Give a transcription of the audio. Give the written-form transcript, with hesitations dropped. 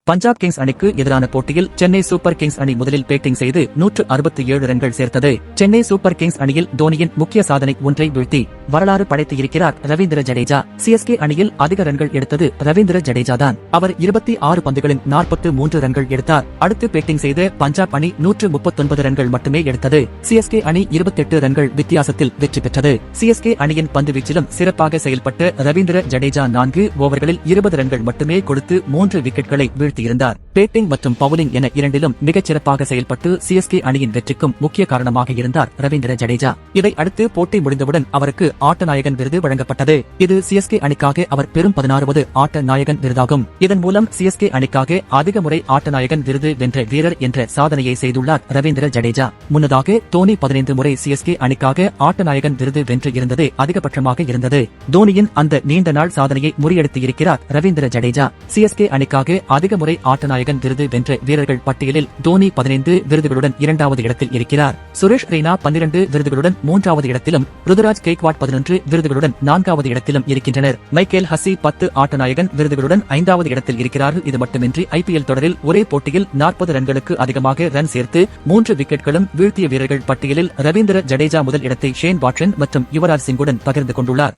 Punjab Kings அணிக்கு எதிரான போட்டியில் சென்னை சூப்பர் கிங்ஸ் அணி முதலில் பேட்டிங் செய்து 167 ரன்கள் சேர்த்தது. சென்னை சூப்பர் கிங்ஸ் அணியில் தோனியின் முக்கிய சாதனை ஒன்றை வீழ்த்தி வரலாறு படைத்து இருக்கிறார் ரவீந்திர ஜடேஜா. சிஎஸ்கே அணியில் அதிக ரன்கள் எடுத்தது ரவீந்திர ஜடேஜா தான். அவர் 26 பந்துகளில் 43 ரன்கள் எடுத்தார். அடுத்து பேட்டிங் செய்த பஞ்சாப் அணி 139 ரன்கள் மட்டுமே எடுத்தது. சிஎஸ்கே அணி 28 ரன்கள் வித்தியாசத்தில் வெற்றி பெற்றது. சிஎஸ்கே அணியின் பந்து வீச்சிலும் சிறப்பாக செயல்பட்ட ரவீந்திர ஜடேஜா 4 ஓவர்களில் 20 ரன்கள் மட்டுமே கொடுத்து 3 விக்கெட்களை வீழ்த்தியிருந்தார். பேட்டிங் மற்றும் பவுலிங் என இரண்டிலும் மிகச் சிறப்பாக செயல்பட்டு சிஎஸ்கே அணியின் வெற்றிக்கும் முக்கிய காரணமாக இருந்தார் ரவீந்திர ஜடேஜா. இதை அடுத்து போட்டி முடிந்தவுடன் அவருக்கு ஆட்ட நாயகன் விருது வழங்கப்பட்டது. இது சிஎஸ்கே அணிக்காக அவர் பெறும் 16வது ஆட்ட நாயகன் விருதாகும். இதன் மூலம் சிஎஸ்கே அணிக்காக அதிக முறை ஆட்ட நாயகன் விருது வென்ற வீரர் என்ற சாதனையை செய்துள்ளார் ரவீந்திர ஜடேஜா. முன்னதாக தோனி 15 முறை சிஎஸ்கே அணிக்காக ஆட்ட நாயகன் விருது வென்று இருந்தது அதிகபட்சமாக இருந்தது. தோனியின் அந்த நீண்ட நாள் சாதனையை முறியடித்து இருக்கிறார் ரவீந்திர ஜடேஜா. சிஎஸ்கே அணிக்காக அதிக முறை ஆட்ட நாயகன் விருது வென்ற வீரர்கள் பட்டியலில் தோனி 15 விருதுகளுடன் 2வது இடத்தில் இருக்கிறார். சுரேஷ் ரெய்னா 12 விருதுகளுடன் 3வது இடத்திலும், ருதுராஜ் கெய்க்வாட் 11 விருதுகளுடன் 4வது இடத்திலும் இருக்கின்றனர். மைக்கேல் ஹசி 10 ஆட்ட நாயகன் விருதுகளுடன் 5வது இடத்தில் இருக்கிறார்கள். இது மட்டுமின்றி ஐபிஎல் தொடரில் ஒரே போட்டியில் 40 ரன்களுக்கு அதிகமாக ரன் சேர்த்து 3 விக்கெட்களும் வீழ்த்திய வீரர்கள் பட்டியலில் ரவீந்திர ஜடேஜா முதல் இடத்தை ஷேன் வாட்சன் மற்றும் யுவராஜ் சிங்குடன் பகிர்ந்து கொண்டுள்ளார்.